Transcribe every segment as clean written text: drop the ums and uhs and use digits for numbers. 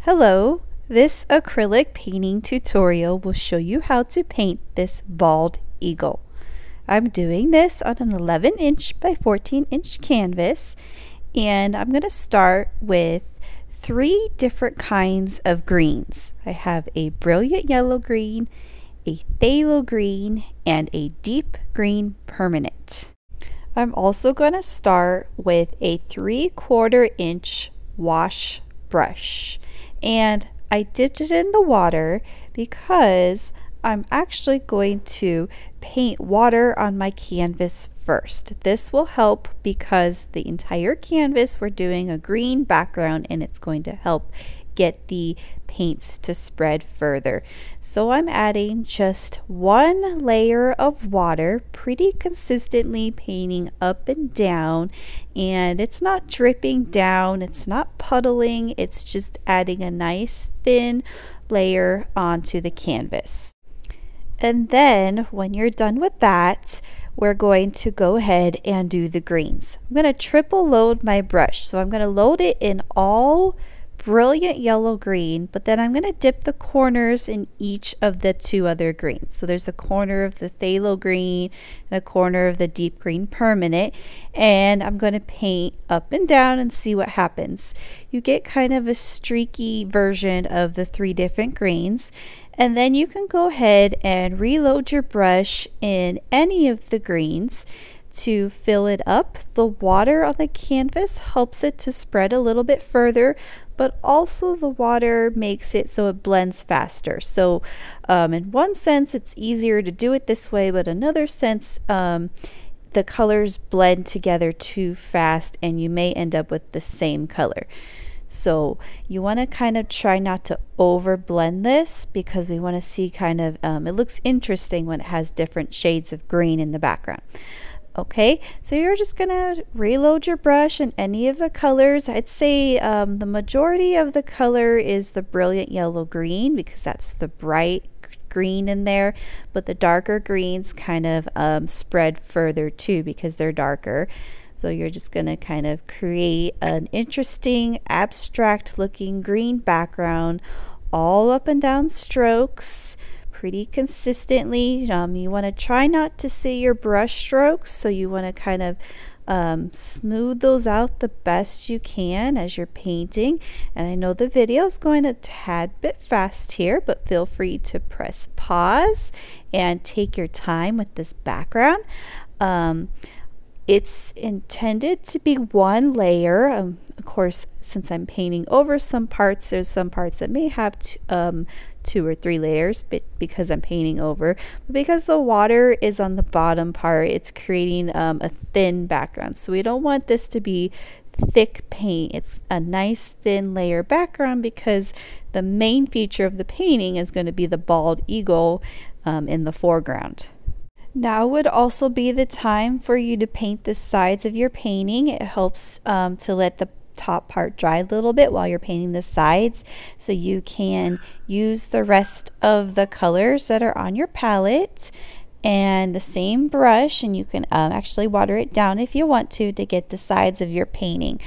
Hello, this acrylic painting tutorial will show you how to paint this bald eagle. I'm doing this on an 11-inch by 14-inch canvas, and I'm going to start with 3 different kinds of greens. I have a brilliant yellow green, a phthalo green, and a deep green permanent. I'm also going to start with a 3/4 inch wash brush, and I dipped it in the water because I'm actually going to paint water on my canvas first. This will help because the entire canvas we're doing a green background, and it's going to help get the paints to spread further. So I'm adding just 1 layer of water pretty consistently, painting up and down, and it's not dripping down, it's not puddling, it's just adding a nice thin layer onto the canvas. And then when you're done with that, we're going to go ahead and do the greens. I'm going to triple load my brush, so I'm going to load it in all brilliant yellow green, but then I'm going to dip the corners in each of the 2 other greens. So there's a corner of the phthalo green and a corner of the deep green permanent, and I'm going to paint up and down and see what happens. You get kind of a streaky version of the 3 different greens, and then you can go ahead and reload your brush in any of the greens to fill it up. The water on the canvas helps it to spread a little bit further, but also the water makes it so it blends faster. So in one sense it's easier to do it this way, but another sense the colors blend together too fast and you may end up with the same color. So you want to kind of try not to over blend this, because we want to see kind of it looks interesting when it has different shades of green in the background. Okay, so you're just gonna reload your brush in any of the colors. I'd say the majority of the color is the brilliant yellow green, because that's the bright green in there, but the darker greens kind of spread further too because they're darker. So you're just gonna kind of create an interesting abstract looking green background, all up and down strokes, pretty consistently. You want to try not to see your brush strokes, so you want to kind of smooth those out the best you can as you're painting. And I know the video is going a tad bit fast here, but feel free to press pause and take your time with this background. It's intended to be 1 layer. Of course, since I'm painting over some parts, there's some parts that may have 2 or 3 layers, but because I'm painting over, but because the water is on the bottom part, it's creating a thin background. So we don't want this to be thick paint. It's a nice thin layer background because the main feature of the painting is going to be the bald eagle in the foreground. Now would also be the time for you to paint the sides of your painting. It helps to let the top part dry a little bit while you're painting the sides, so you can use the rest of the colors that are on your palette and the same brush, and you can actually water it down if you want to get the sides of your painting.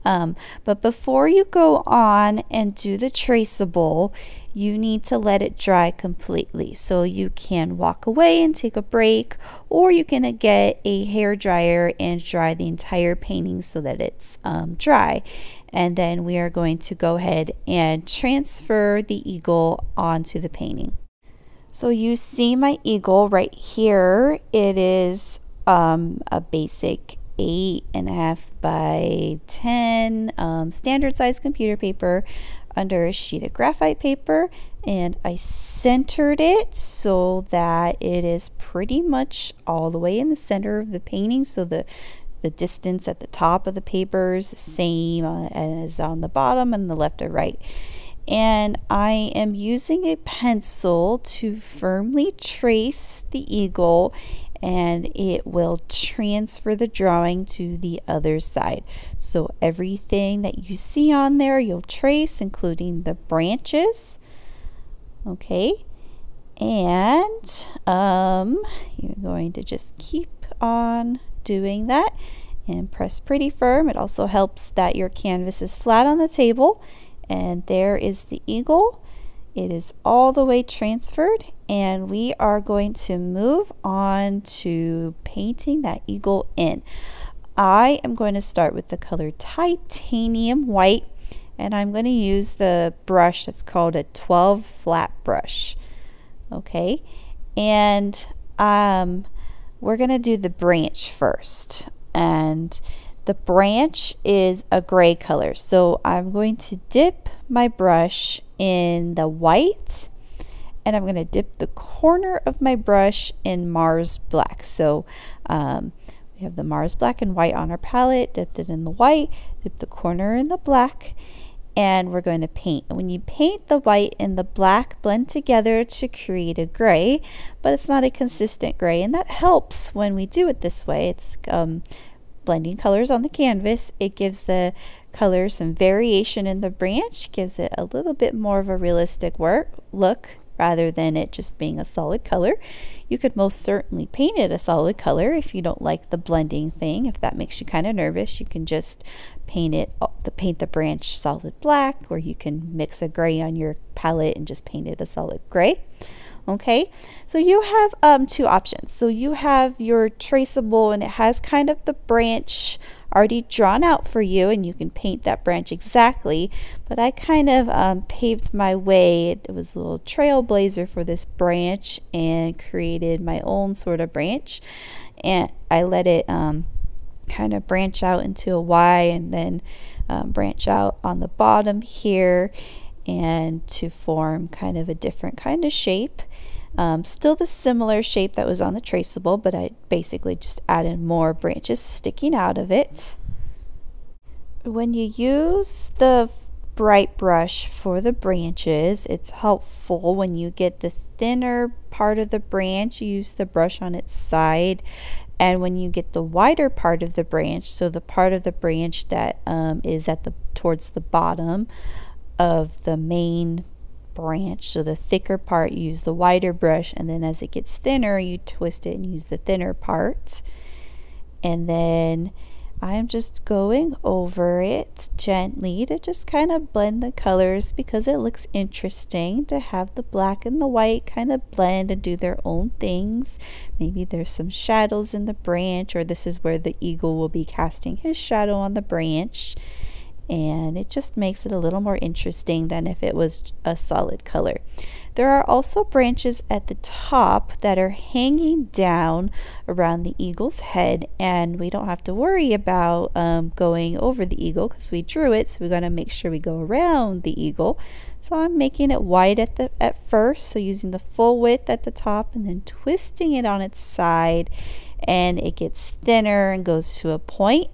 But before you go on and do the traceable, you need to let it dry completely. So you can walk away and take a break, or you can get a hair dryer and dry the entire painting so that it's dry. And then we are going to go ahead and transfer the eagle onto the painting. So you see my eagle right here. It is a basic 8.5 by 10 standard size computer paper under a sheet of graphite paper, and I centered it so that it is pretty much all the way in the center of the painting, so the distance at the top of the paper is the same as on the bottom and the left or right. And I am using a pencil to firmly trace the eagle, and it will transfer the drawing to the other side. So everything that you see on there you'll trace, including the branches. Okay, and you're going to just keep on doing that and press pretty firm. It also helps that your canvas is flat on the table And there is the eagle. It is all the way transferred, and we are going to move on to painting that eagle in. I am going to start with the color Titanium White, and I'm going to use the brush that's called a 12 flat brush. Okay, and we're going to do the branch first, and the branch is a gray color, so I'm going to dip my brush in the white, and I'm going to dip the corner of my brush in Mars Black. So we have the Mars Black and white on our palette, dipped it in the white, dip the corner in the black, and we're going to paint. And when you paint, the white and the black blend together to create a gray, but it's not a consistent gray, and that helps when we do it this way. It's blending colors on the canvas. It gives the color some variation in the branch, gives it a little bit more of a realistic look rather than it just being a solid color. You could most certainly paint it a solid color if you don't like the blending thing. If that makes you kind of nervous, you can just paint the branch solid black, or you can mix a gray on your palette and just paint it a solid gray. Okay, so you have two options. So you have your traceable, and it has kind of the branch already drawn out for you, and you can paint that branch exactly. But I kind of paved my way. It was a little trailblazer for this branch, and created my own sort of branch, and I let it kind of branch out into a Y, and then branch out on the bottom here, and to form kind of a different kind of shape. Still the similar shape that was on the traceable, but I basically just added more branches sticking out of it. When you use the bright brush for the branches, it's helpful when you get the thinner part of the branch, you use the brush on its side, and when you get the wider part of the branch, so the part of the branch that is towards the bottom of the main branch, so the thicker part, you use the wider brush, and then as it gets thinner, you twist it and use the thinner part. And then I'm just going over it gently to just kind of blend the colors, because it looks interesting to have the black and the white kind of blend and do their own things. Maybe there's some shadows in the branch, or this is where the eagle will be casting his shadow on the branch. And it just makes it a little more interesting than if it was a solid color. There are also branches at the top that are hanging down around the eagle's head, and we don't have to worry about going over the eagle because we drew it, so we're going to make sure we go around the eagle. So I'm making it wide at first, so using the full width at the top and then twisting it on its side, and it gets thinner and goes to a point.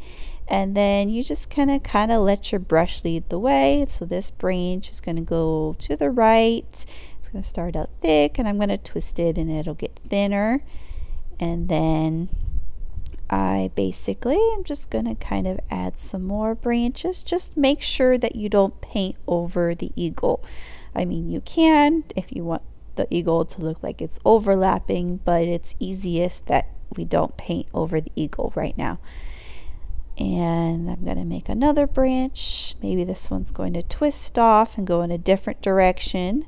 And then you just kind of let your brush lead the way. So this branch is going to go to the right. It's going to start out thick, and I'm going to twist it and it'll get thinner. And then I basically am just going to kind of add some more branches. Just make sure that you don't paint over the eagle. I mean, you can if you want the eagle to look like it's overlapping, but it's easiest that we don't paint over the eagle right now. And I'm going to make another branch. Maybe this one's going to twist off and go in a different direction.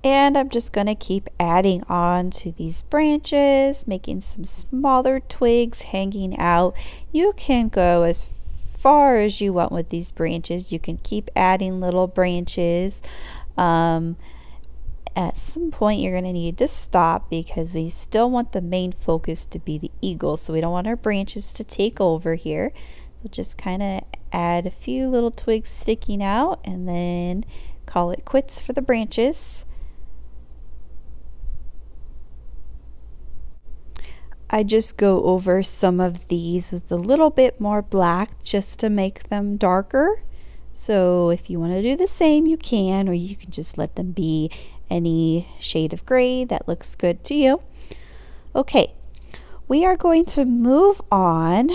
And I'm just going to keep adding on to these branches, making some smaller twigs hanging out. You can go as far as you want with these branches. You can keep adding little branches. At some point you're going to need to stop, because we still want the main focus to be the eagle, so we don't want our branches to take over here. So just kind of add a few little twigs sticking out, and then call it quits for the branches. I just go over some of these with a little bit more black just to make them darker. So if you want to do the same, you can, or you can just let them be any shade of gray that looks good to you. Okay, we are going to move on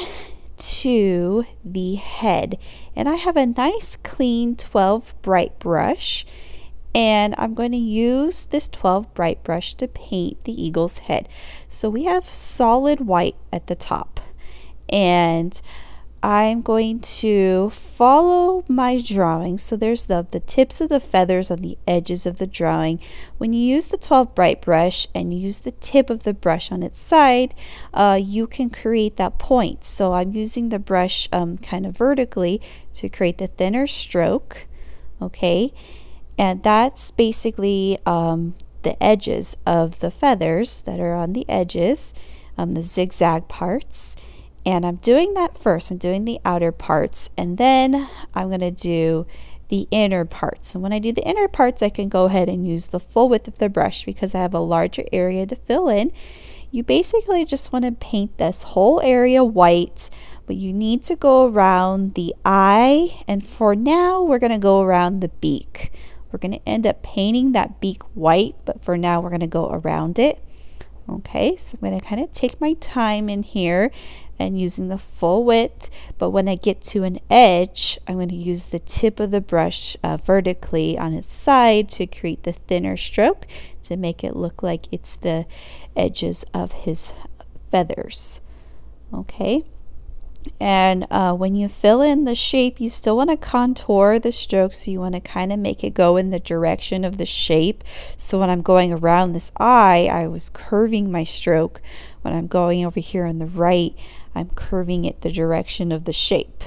to the head, and I have a nice clean 12 bright brush, and I'm going to use this 12 bright brush to paint the eagle's head. So we have solid white at the top, and I'm going to follow my drawing. So there's the tips of the feathers on the edges of the drawing. When you use the 12 bright brush and you use the tip of the brush on its side, you can create that point. So I'm using the brush kind of vertically to create the thinner stroke. Okay, and that's basically the edges of the feathers that are on the edges, the zigzag parts. And I'm doing that first. I'm doing the outer parts, and then I'm going to do the inner parts. And when I do the inner parts, I can go ahead and use the full width of the brush because I have a larger area to fill in. You basically just want to paint this whole area white, but you need to go around the eye, and for now we're going to go around the beak. We're going to end up painting that beak white, but for now we're going to go around it. Okay, so I'm going to kind of take my time in here and using the full width, but when I get to an edge, I'm going to use the tip of the brush vertically on its side to create the thinner stroke to make it look like it's the edges of his feathers. Okay, and when you fill in the shape, you still want to contour the stroke, so you want to kind of make it go in the direction of the shape. So when I'm going around this eye, I was curving my stroke. When I'm going over here on the right, I'm curving it the direction of the shape.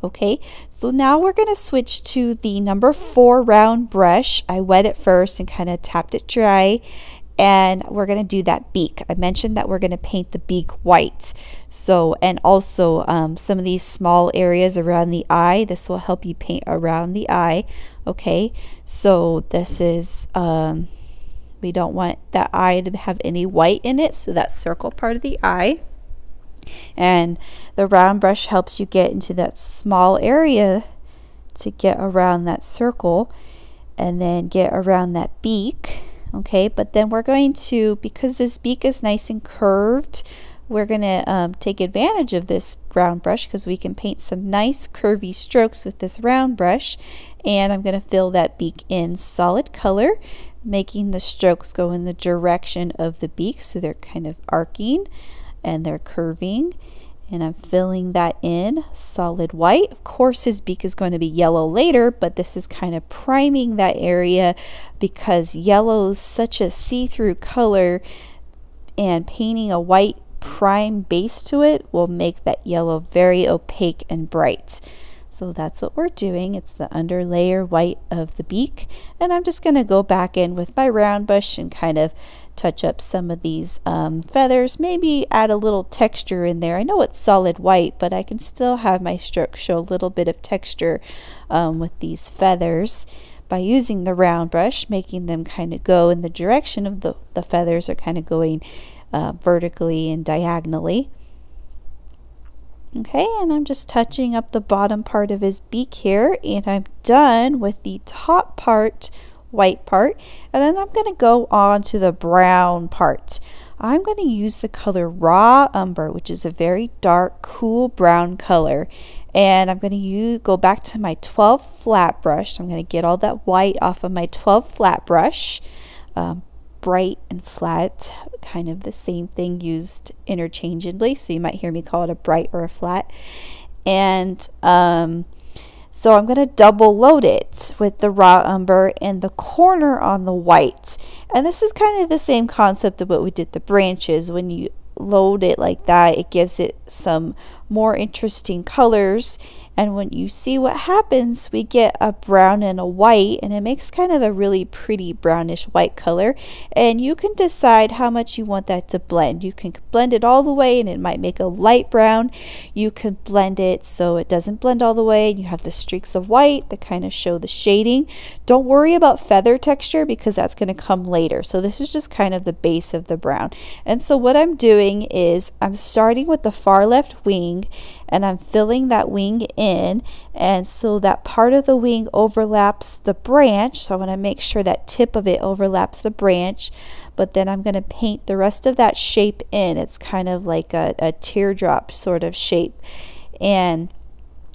Okay, so now we're going to switch to the number 4 round brush. I wet it first and kind of tapped it dry, and we're going to do that beak. I mentioned that we're going to paint the beak white. So, and also some of these small areas around the eye, this will help you paint around the eye. Okay, so this is we don't want that eye to have any white in it, so that circle part of the eye. And the round brush helps you get into that small area to get around that circle and then get around that beak. Okay, but then we're going to, because this beak is nice and curved, we're going to take advantage of this round brush because we can paint some nice curvy strokes with this round brush. And I'm going to fill that beak in solid color, making the strokes go in the direction of the beak, so they're kind of arcing and they're curving. And I'm filling that in solid white. Of course, his beak is going to be yellow later, but this is kind of priming that area because yellow is such a see-through color, and painting a white prime base to it will make that yellow very opaque and bright. So that's what we're doing. It's the underlayer white of the beak, and I'm just going to go back in with my round brush and kind of touch up some of these feathers, maybe add a little texture in there. I know it's solid white, but I can still have my stroke show a little bit of texture with these feathers by using the round brush, making them kind of go in the direction of the feathers are kind of going vertically and diagonally. Okay, and I'm just touching up the bottom part of his beak here, and I'm done with the top part, white part, and then I'm going to go on to the brown part. I'm going to use the color Raw Umber, which is a very dark, cool brown color, and I'm going to go back to my 12 flat brush. So I'm going to get all that white off of my 12 flat brush. Bright and flat, kind of the same thing, used interchangeably, so you might hear me call it a bright or a flat. And so I'm going to double load it with the Raw Umber and the corner on the white. And this is kind of the same concept of what we did the branches. When you load it like that, it gives it some more interesting colors, and when you see what happens, we get a brown and a white, and it makes kind of a really pretty brownish white color. And you can decide how much you want that to blend. You can blend it all the way and it might make a light brown. You can blend it so it doesn't blend all the way and you have the streaks of white that kind of show the shading. Don't worry about feather texture because that's going to come later. So this is just kind of the base of the brown. And so what I'm doing is I'm starting with the far left wing, and I'm filling that wing in, and so that part of the wing overlaps the branch. So I want to make sure that tip of it overlaps the branch, but then I'm going to paint the rest of that shape in. It's kind of like a teardrop sort of shape, and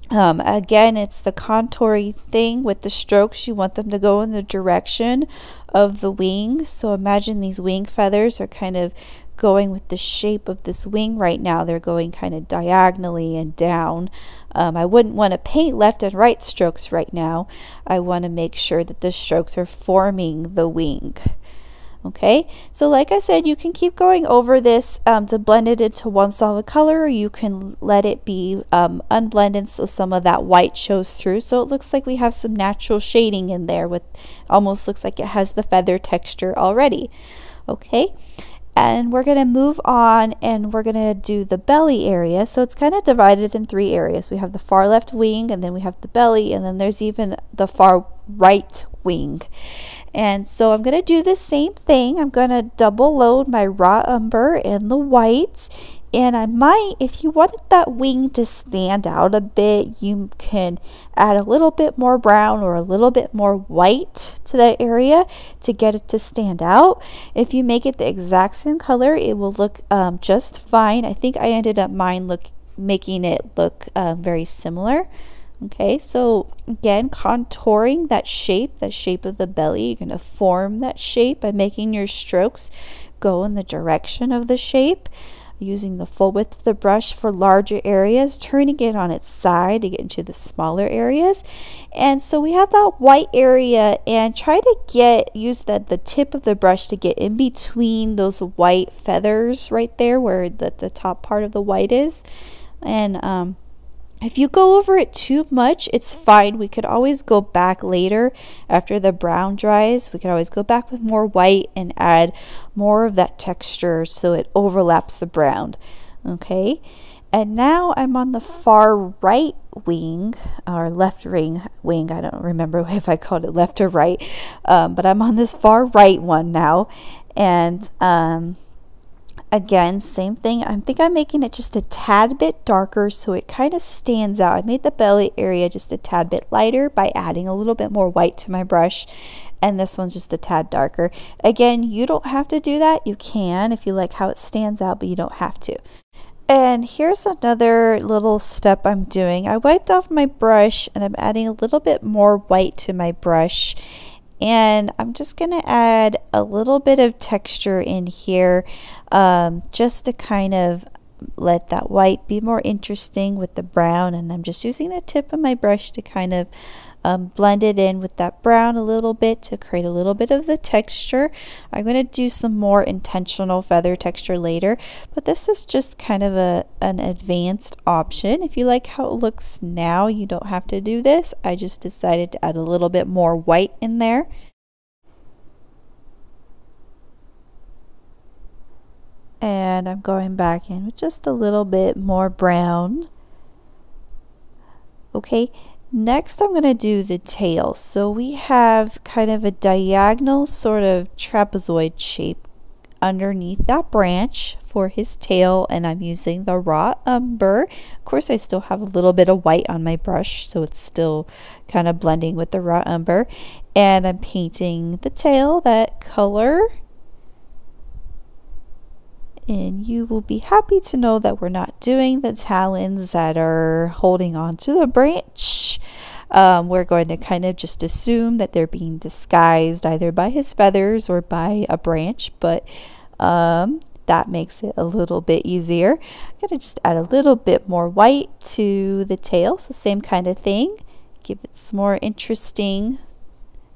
Again, it's the contouring thing with the strokes. You want them to go in the direction of the wing. So imagine these wing feathers are kind of going with the shape of this wing right now. They're going kind of diagonally and down. I wouldn't want to paint left and right strokes right now. I want to make sure that the strokes are forming the wing. Okay, so like I said, you can keep going over this to blend it into one solid color, or you can let it be unblended so some of that white shows through. So it looks like we have some natural shading in there with almost looks like it has the feather texture already. Okay, and we're going to move on and we're going to do the belly area. So it's kind of divided in three areas. We have the far left wing, and then we have the belly, and then there's even the far right wing. And so I'm going to do the same thing. I'm going to double load my raw umber and the white. And I might, if you wanted that wing to stand out a bit, you can add a little bit more brown or a little bit more white to that area to get it to stand out. If you make it the exact same color, it will look just fine. I think I ended up making it look very similar. Okay, so again, contouring that shape of the belly. You're going to form that shape by making your strokes go in the direction of the shape, using the full width of the brush for larger areas, turning it on its side to get into the smaller areas. And so we have that white area, and try to use the tip of the brush to get in between those white feathers right there where the top part of the white is. And if you go over it too much, it's fine. We could always go back later after the brown dries. We could always go back with more white and add more of that texture so it overlaps the brown. Okay, and now I'm on the far right wing, or left wing. I don't remember if I called it left or right, but I'm on this far right one now. And again, same thing. I think I'm making it just a tad bit darker so it kind of stands out. I made the belly area just a tad bit lighter by adding a little bit more white to my brush, and this one's just a tad darker. Again, you don't have to do that. You can if you like how it stands out, but you don't have to. And here's another little step I'm doing. I wiped off my brush and I'm adding a little bit more white to my brush. And I'm just going to add a little bit of texture in here just to kind of let that white be more interesting with the brown. And I'm just using the tip of my brush to kind of blend it in with that brown a little bit to create a little bit of the texture. I'm going to do some more intentional feather texture later, but this is just kind of an advanced option. If you like how it looks now, you don't have to do this. I just decided to add a little bit more white in there. And I'm going back in with just a little bit more brown. Okay. Next, I'm going to do the tail. So we have kind of a diagonal sort of trapezoid shape underneath that branch for his tail, and I'm using the raw umber. Of course, I still have a little bit of white on my brush, so it's still kind of blending with the raw umber. And I'm painting the tail that color. And you will be happy to know that we're not doing the talons that are holding on to the branch. We're going to kind of just assume that they're being disguised either by his feathers or by a branch, but that makes it a little bit easier. I'm going to just add a little bit more white to the tail, so same kind of thing. Give it some more interesting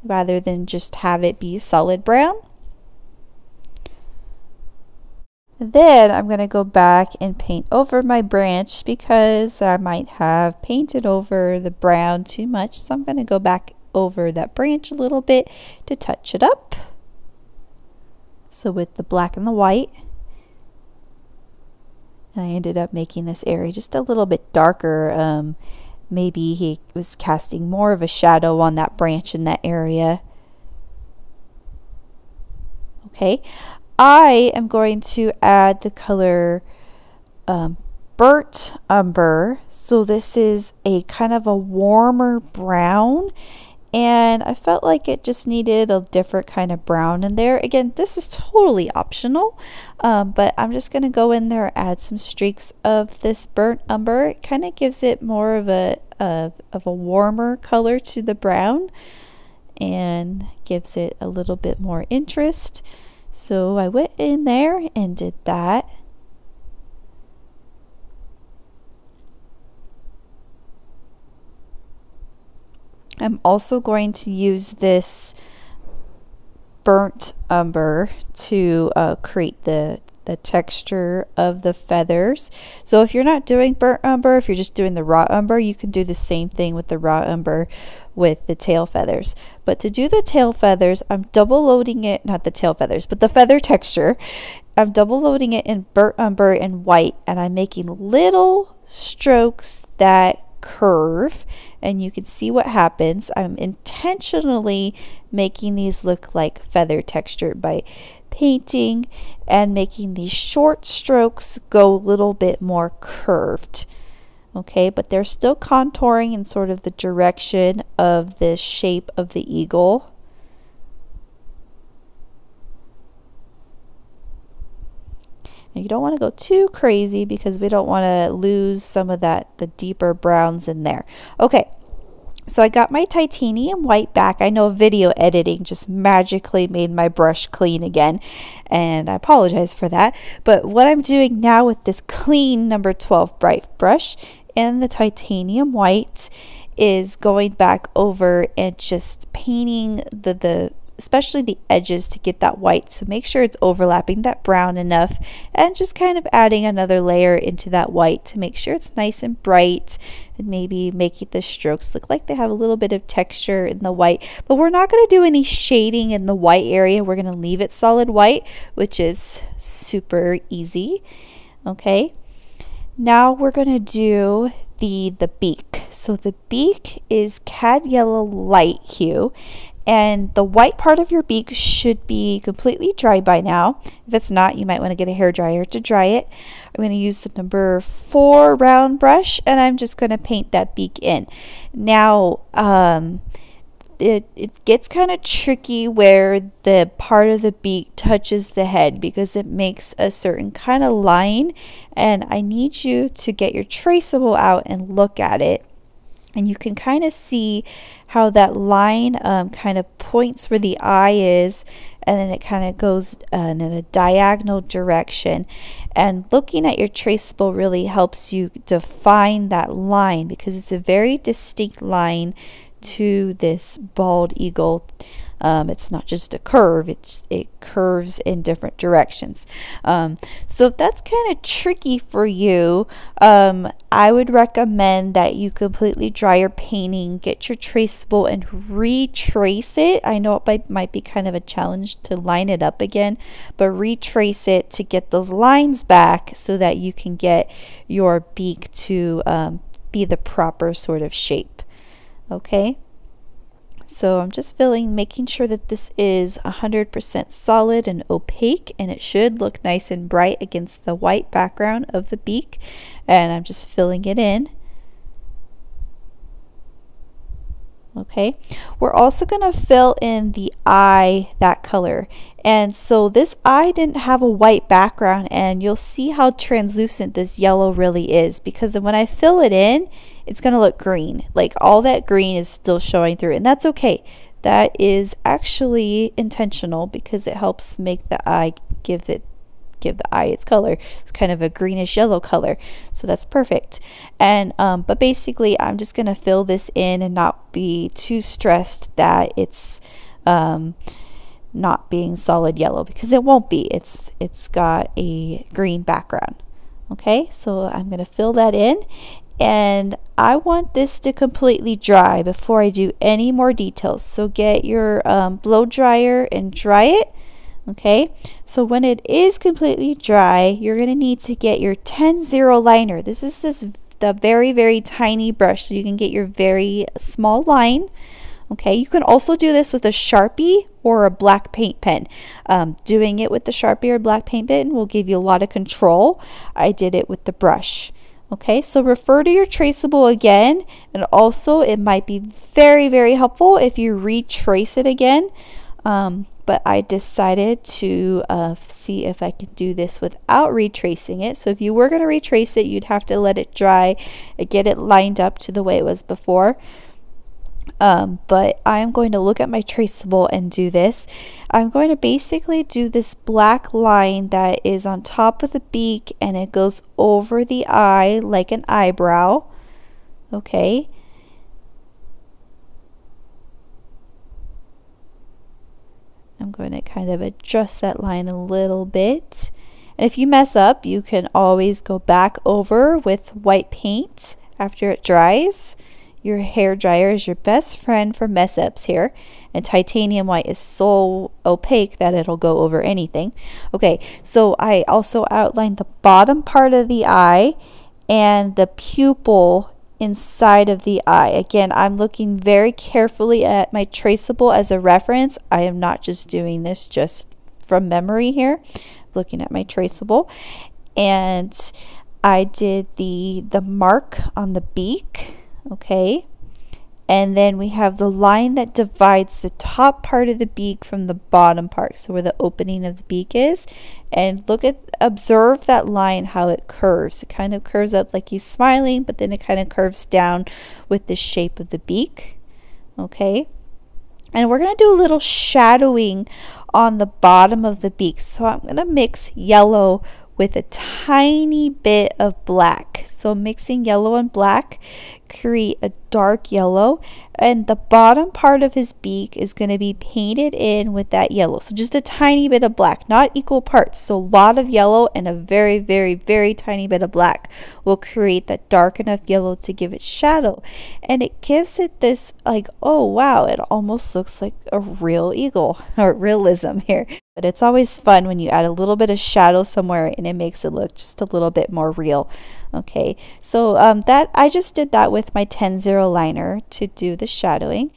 rather than just have it be solid brown. Then I'm going to go back and paint over my branch because I might have painted over the brown too much. So I'm going to go back over that branch a little bit to touch it up. So with the black and the white, I ended up making this area just a little bit darker. Maybe he was casting more of a shadow on that branch in that area. Okay. I am going to add the color Burnt Umber. So this is a kind of a warmer brown, and I felt like it just needed a different kind of brown in there. Again, this is totally optional, but I'm just going to go in there, add some streaks of this burnt umber. It kind of gives it more of a warmer color to the brown and gives it a little bit more interest. So I went in there and did that. I'm also going to use this burnt umber to create the texture of the feathers. So if you're not doing burnt umber, if you're just doing the raw umber, you can do the same thing with the raw umber with the tail feathers. But to do the tail feathers, I'm double loading it, not the tail feathers, but the feather texture. I'm double loading it in burnt umber and white, and I'm making little strokes that curve, and you can see what happens. I'm intentionally making these look like feather texture by painting and making these short strokes go a little bit more curved. Okay, but they're still contouring in sort of the direction of the shape of the eagle. And you don't want to go too crazy because we don't want to lose some of the deeper browns in there. Okay, so I got my titanium white back. I know video editing just magically made my brush clean again, and I apologize for that. But what I'm doing now with this clean number 12 bright brush and the titanium white is going back over and just painting especially the edges to get that white. So make sure it's overlapping that brown enough, and just kind of adding another layer into that white to make sure it's nice and bright, and maybe making the strokes look like they have a little bit of texture in the white. But we're not going to do any shading in the white area. We're going to leave it solid white, which is super easy. Okay, now we're going to do the beak. So the beak is cad yellow light hue, and the white part of your beak should be completely dry by now. If it's not, you might want to get a hair dryer to dry it. I'm going to use the number 4 round brush, and I'm just going to paint that beak in. Now, it gets kind of tricky where the part of the beak touches the head because it makes a certain kind of line, and I need you to get your traceable out and look at it. And you can kind of see how that line kind of points where the eye is, and then it kind of goes in a diagonal direction. And looking at your traceable really helps you define that line because it's a very distinct line to this bald eagle. It's not just a curve, it curves in different directions. So if that's kind of tricky for you, I would recommend that you completely dry your painting, get your traceable, and retrace it. I know it might be kind of a challenge to line it up again, but retrace it to get those lines back so that you can get your beak to be the proper sort of shape. Okay? So I'm just making sure that this is 100% solid and opaque, and it should look nice and bright against the white background of the beak. And I'm just filling it in. Okay, we're also going to fill in the eye that color. And so this eye didn't have a white background, and you'll see how translucent this yellow really is, because when I fill it in, it's going to look green. Like all that green is still showing through, and that's okay. That is actually intentional because it helps make the eye give the eye its color. It's kind of a greenish yellow color, so that's perfect. And but basically I'm just gonna fill this in and not be too stressed that it's not being solid yellow, because it won't be. It's got a green background. Okay, so I'm gonna fill that in, and I want this to completely dry before I do any more details. So get your blow dryer and dry it. Okay, so when it is completely dry, you're going to need to get your 10-0 liner. This is the very, very tiny brush, so you can get your very small line. Okay, you can also do this with a Sharpie or a black paint pen. Doing it with the Sharpie or black paint pen will give you a lot of control. I did it with the brush. Okay, so refer to your traceable again, and also it might be very, very helpful if you retrace it again. But I decided to see if I could do this without retracing it. So if you were going to retrace it, you'd have to let it dry and get it lined up to the way it was before. But I'm going to look at my traceable and do this. I'm going to basically do this black line that is on top of the beak and it goes over the eye like an eyebrow. Okay. I'm going to kind of adjust that line a little bit. And if you mess up, you can always go back over with white paint after it dries. Your hair dryer is your best friend for mess ups here. And titanium white is so opaque that it'll go over anything. Okay, so I also outlined the bottom part of the eye and the pupil inside of the eye. Again, I'm looking very carefully at my traceable as a reference. I am not just doing this just from memory here. Looking at my traceable. And I did the mark on the beak. Okay, and then we have the line that divides the top part of the beak from the bottom part, so where the opening of the beak is. And observe that line, how it curves. It kind of curves up like he's smiling, but then it kind of curves down with the shape of the beak. Okay, and we're going to do a little shadowing on the bottom of the beak. So I'm going to mix yellow with a tiny bit of black. So mixing yellow and black, create a dark yellow, and the bottom part of his beak is going to be painted in with that yellow. So just a tiny bit of black, not equal parts. So a lot of yellow and a very, very, very tiny bit of black will create that dark enough yellow to give it shadow. And it gives it this like, oh wow, it almost looks like a real eagle, or realism here. But it's always fun when you add a little bit of shadow somewhere and it makes it look just a little bit more real. Okay, so I just did that with my 10-0 liner to do the shadowing.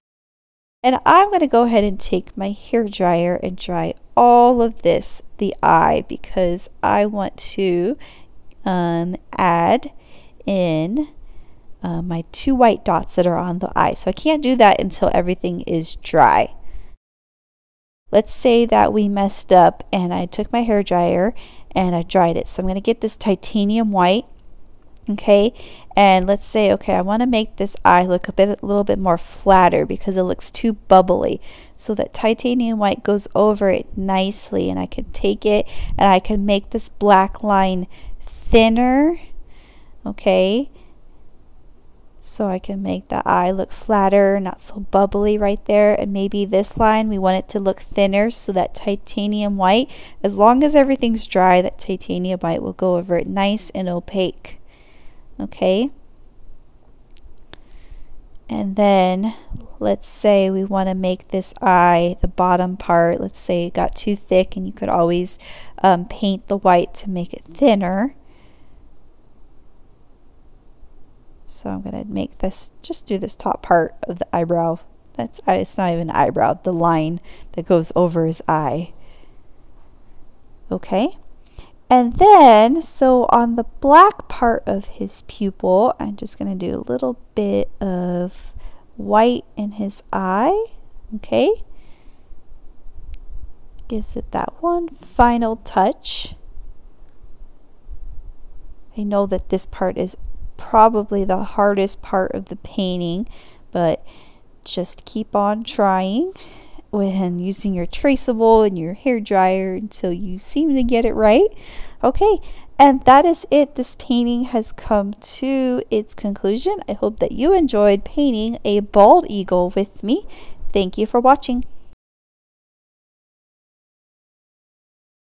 And I'm going to go ahead and take my hair dryer and dry all of this, the eye, because I want to add in my 2 white dots that are on the eye. So I can't do that until everything is dry. Let's say that we messed up and I took my hair dryer and I dried it. So I'm going to get this titanium white, okay? And let's say, okay, I want to make this eye look a little bit more flatter because it looks too bubbly. So that titanium white goes over it nicely, and I can take it and I can make this black line thinner, okay? So I can make the eye look flatter, not so bubbly right there. And maybe this line, we want it to look thinner, so that titanium white, as long as everything's dry, that titanium white will go over it nice and opaque. Okay. And then let's say we want to make this eye, the bottom part, let's say it got too thick, and you could always paint the white to make it thinner. So I'm going to make this, just do this top part of the eyebrow. It's not even an eyebrow, the line that goes over his eye. Okay. And then, so on the black part of his pupil, I'm just going to do a little bit of white in his eye. Okay. Gives it that one final touch. I know that this part is probably the hardest part of the painting, but just keep on trying when using your traceable and your hair dryer until you seem to get it right. Okay, and that is it. This painting has come to its conclusion. I hope that you enjoyed painting a bald eagle with me. Thank you for watching.